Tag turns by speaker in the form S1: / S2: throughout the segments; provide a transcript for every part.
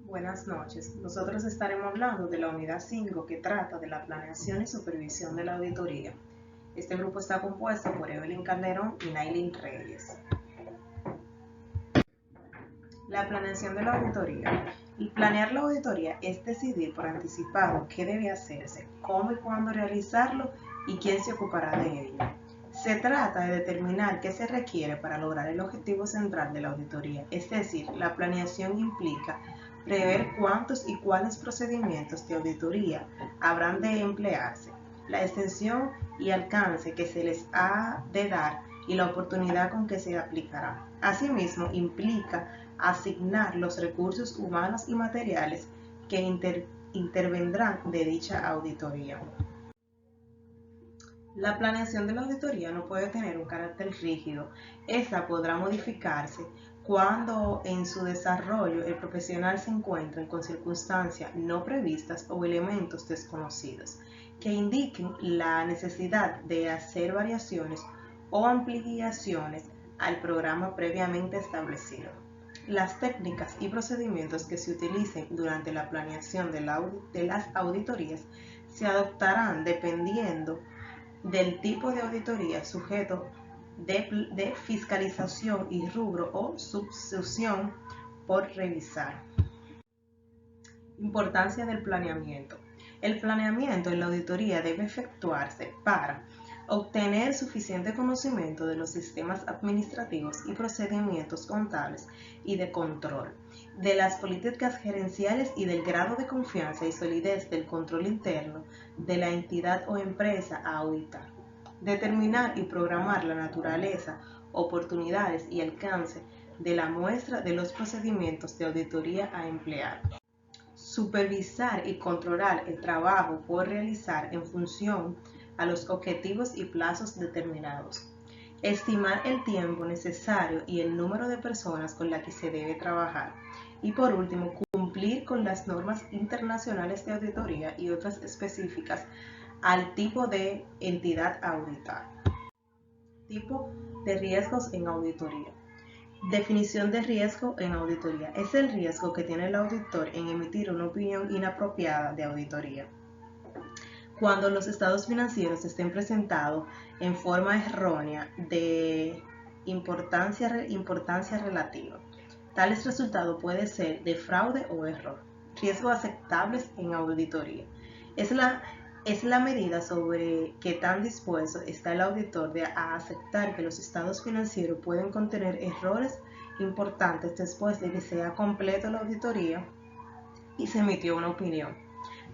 S1: Buenas noches. Nosotros estaremos hablando de la unidad 5 que trata de la planeación y supervisión de la auditoría. Este grupo está compuesto por Evelyn Calderón y Nailin Reyes. La planeación de la auditoría. Planear la auditoría es decidir por anticipado qué debe hacerse, cómo y cuándo realizarlo y quién se ocupará de ello. Se trata de determinar qué se requiere para lograr el objetivo central de la auditoría, es decir, la planeación implica prever cuántos y cuáles procedimientos de auditoría habrán de emplearse, la extensión y alcance que se les ha de dar y la oportunidad con que se aplicará. Asimismo, implica asignar los recursos humanos y materiales que intervendrán de dicha auditoría. La planeación de la auditoría no puede tener un carácter rígido. Esta podrá modificarse cuando en su desarrollo el profesional se encuentre con circunstancias no previstas o elementos desconocidos que indiquen la necesidad de hacer variaciones o ampliaciones al programa previamente establecido. Las técnicas y procedimientos que se utilicen durante la planeación de las auditorías se adoptarán dependiendo del tipo de auditoría, sujeto de fiscalización y rubro o subsución por revisar. Importancia del planeamiento. El planeamiento en la auditoría debe efectuarse para obtener suficiente conocimiento de los sistemas administrativos y procedimientos contables y de control, de las políticas gerenciales y del grado de confianza y solidez del control interno de la entidad o empresa a auditar. Determinar y programar la naturaleza, oportunidades y alcance de la muestra de los procedimientos de auditoría a emplear. Supervisar y controlar el trabajo por realizar en función a los objetivos y plazos determinados. Estimar el tiempo necesario y el número de personas con las que se debe trabajar. Y por último, cumplir con las normas internacionales de auditoría y otras específicas al tipo de entidad a auditar. Tipo de riesgos en auditoría. Definición de riesgo en auditoría. Es el riesgo que tiene el auditor en emitir una opinión inapropiada de auditoría. Cuando los estados financieros estén presentados en forma errónea de importancia relativa. Tales resultados pueden ser de fraude o error. Riesgos aceptables en auditoría. Es la medida sobre qué tan dispuesto está el auditor a aceptar que los estados financieros pueden contener errores importantes después de que sea completa la auditoría y se emitió una opinión.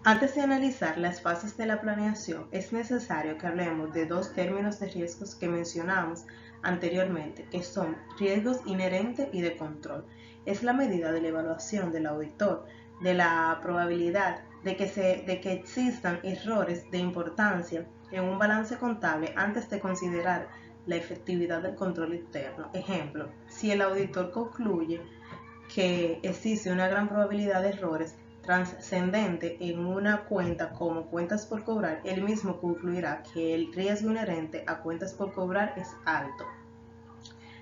S1: Antes de analizar las fases de la planeación, es necesario que hablemos de dos términos de riesgos que mencionamos anteriormente, que son riesgos inherentes y de control. Es la medida de la evaluación del auditor de la probabilidad de que existan errores de importancia en un balance contable antes de considerar la efectividad del control interno. Ejemplo, si el auditor concluye que existe una gran probabilidad de errores trascendente en una cuenta como cuentas por cobrar, él mismo concluirá que el riesgo inherente a cuentas por cobrar es alto.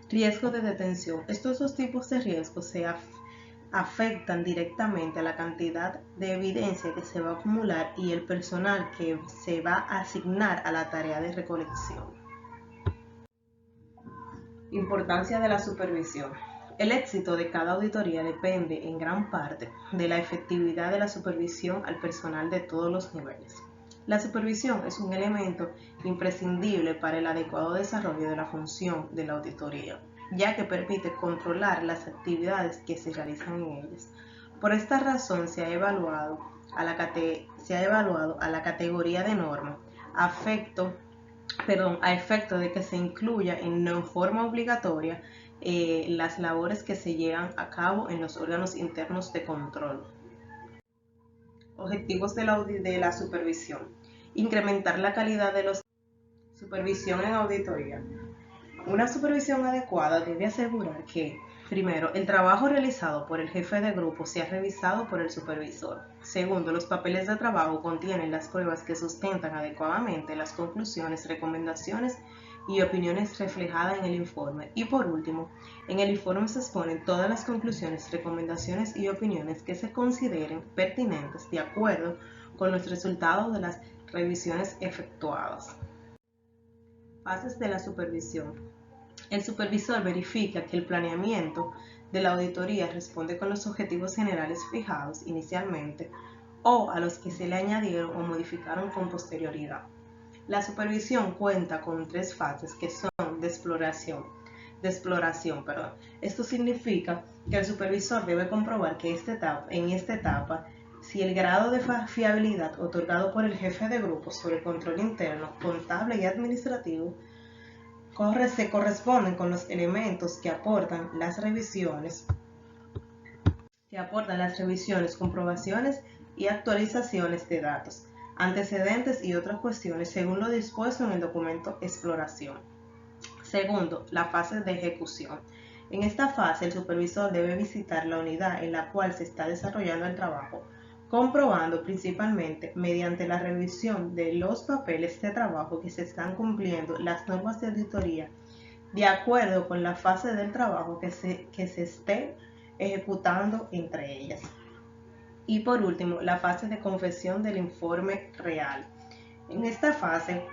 S1: Riesgo de detención. Estos dos tipos de riesgos se afectan directamente a la cantidad de evidencia que se va a acumular y el personal que se va a asignar a la tarea de recolección. Importancia de la supervisión. El éxito de cada auditoría depende en gran parte de la efectividad de la supervisión al personal de todos los niveles. La supervisión es un elemento imprescindible para el adecuado desarrollo de la función de la auditoría, ya que permite controlar las actividades que se realizan en ellas. Por esta razón se ha evaluado a la categoría de norma a efecto de que se incluya en forma obligatoria las labores que se llevan a cabo en los órganos internos de control. Objetivos de la supervisión. Incrementar la calidad de la supervisión en auditoría. Una supervisión adecuada debe asegurar que, primero, el trabajo realizado por el jefe de grupo sea revisado por el supervisor. Segundo, los papeles de trabajo contienen las pruebas que sustentan adecuadamente las conclusiones, recomendaciones y opiniones reflejadas en el informe. Y por último, en el informe se exponen todas las conclusiones, recomendaciones y opiniones que se consideren pertinentes de acuerdo con los resultados de las revisiones efectuadas. Fases de la supervisión. El supervisor verifica que el planeamiento de la auditoría responde con los objetivos generales fijados inicialmente o a los que se le añadieron o modificaron con posterioridad. La supervisión cuenta con 3 fases que son de exploración. Esto significa que el supervisor debe comprobar que en esta etapa si el grado de fiabilidad otorgado por el jefe de grupo sobre el control interno, contable y administrativo se corresponden con los elementos que aportan las revisiones, comprobaciones y actualizaciones de datos, antecedentes y otras cuestiones según lo dispuesto en el documento exploración. Segundo, la fase de ejecución. En esta fase, el supervisor debe visitar la unidad en la cual se está desarrollando el trabajo, comprobando principalmente mediante la revisión de los papeles de trabajo que se están cumpliendo las normas de auditoría de acuerdo con la fase del trabajo que se esté ejecutando entre ellas. Y por último, la fase de confección del informe real. En esta fase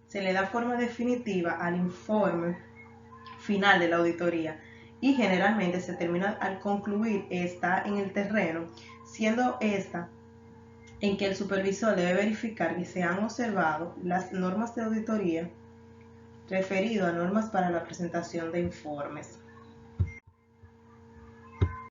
S1: se le da forma definitiva al informe final de la auditoría y generalmente se termina al concluir esta en el terreno, siendo esta en que el supervisor debe verificar que se han observado las normas de auditoría referido a normas para la presentación de informes.